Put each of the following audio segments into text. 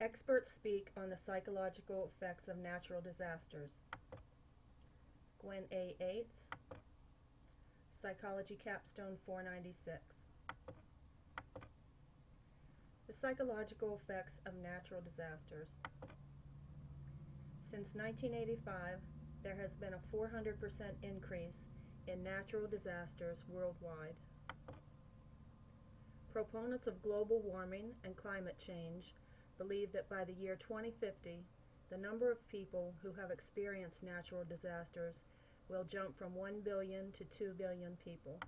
Experts speak on the psychological effects of natural disasters. Gwen A. Yates, Psychology Capstone 496. The psychological effects of natural disasters. Since 1985, there has been a 400% increase in natural disasters worldwide. Proponents of global warming and climate change believe that by the year 2050, the number of people who have experienced natural disasters will jump from 1 billion to 2 billion people.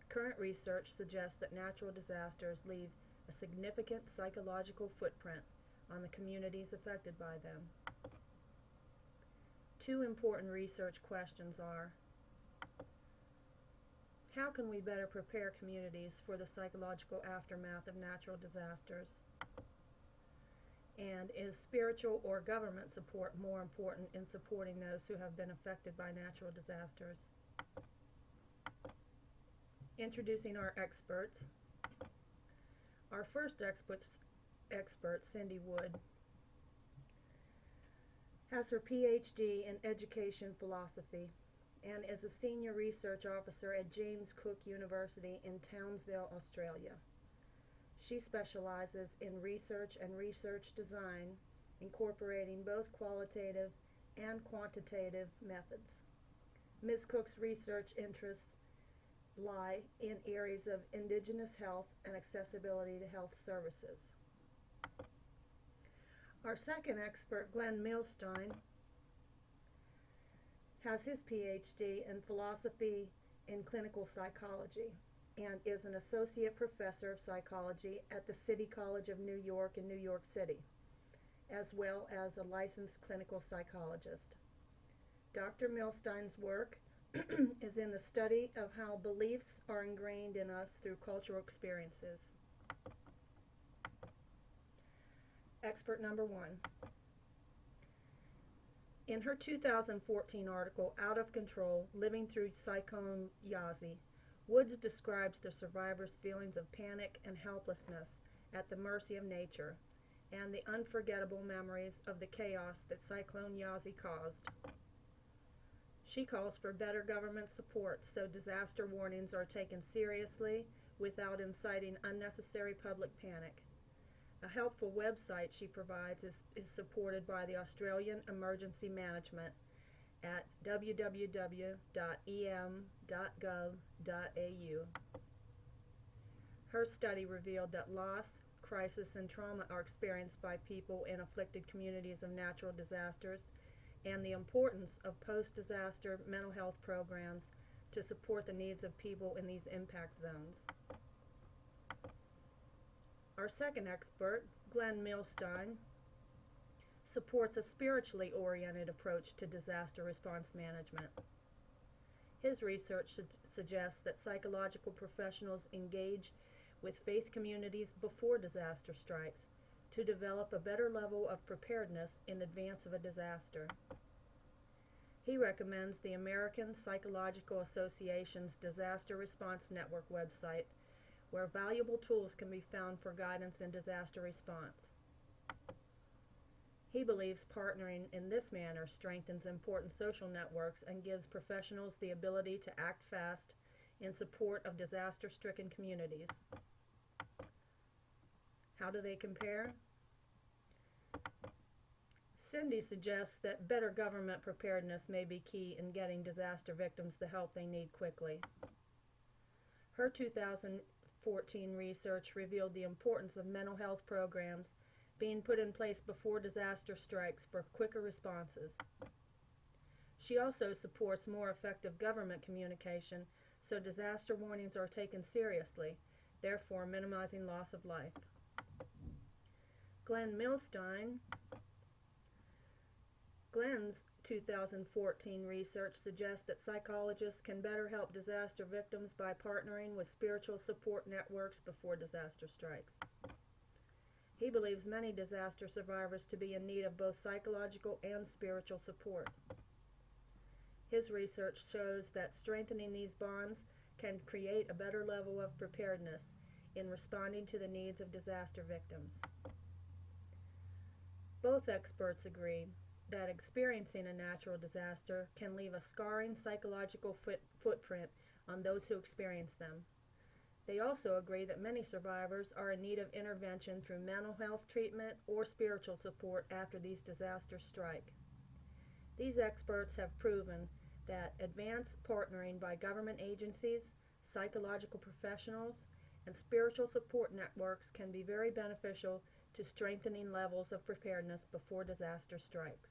Current research suggests that natural disasters leave a significant psychological footprint on the communities affected by them. Two important research questions are: how can we better prepare communities for the psychological aftermath of natural disasters? And is spiritual or government support more important in supporting those who have been affected by natural disasters? Introducing our experts. Our first expert, Cindy Wood, has her PhD in education philosophy and is a senior research officer at James Cook University in Townsville, Australia. She specializes in research and research design, incorporating both qualitative and quantitative methods. Ms. Cook's research interests lie in areas of indigenous health and accessibility to health services. Our second expert, Glenn Milstein, has his PhD in philosophy in clinical psychology and is an associate professor of psychology at the City College of New York in New York City, as well as a licensed clinical psychologist. Dr. Milstein's work is in the study of how beliefs are ingrained in us through cultural experiences. Expert number one. In her 2014 article, Out of Control, Living Through Cyclone Yazi, Woods describes the survivors' feelings of panic and helplessness at the mercy of nature and the unforgettable memories of the chaos that Cyclone Yazi caused. She calls for better government support so disaster warnings are taken seriously without inciting unnecessary public panic. A helpful website she provides is supported by the Australian Emergency Management at www.em.gov.au. Her study revealed that loss, crisis, and trauma are experienced by people in afflicted communities of natural disasters, and the importance of post-disaster mental health programs to support the needs of people in these impact zones. Our second expert, Glenn Milstein, supports a spiritually oriented approach to disaster response management. His research suggests that psychological professionals engage with faith communities before disaster strikes to develop a better level of preparedness in advance of a disaster. He recommends the American Psychological Association's Disaster Response Network website, where valuable tools can be found for guidance in disaster response. He believes partnering in this manner strengthens important social networks and gives professionals the ability to act fast in support of disaster-stricken communities. How do they compare? Cindy suggests that better government preparedness may be key in getting disaster victims the help they need quickly. Her 2014 research revealed the importance of mental health programs being put in place before disaster strikes for quicker responses. She also supports more effective government communication so disaster warnings are taken seriously, therefore minimizing loss of life. Glenn's 2014 research suggests that psychologists can better help disaster victims by partnering with spiritual support networks before disaster strikes. He believes many disaster survivors to be in need of both psychological and spiritual support. His research shows that strengthening these bonds can create a better level of preparedness, in responding to the needs of disaster victims. Both experts agree that experiencing a natural disaster can leave a scarring psychological footprint on those who experience them. They also agree that many survivors are in need of intervention through mental health treatment or spiritual support after these disasters strike. These experts have proven that advanced partnering by government agencies, psychological professionals, and spiritual support networks can be very beneficial to strengthening levels of preparedness before disaster strikes.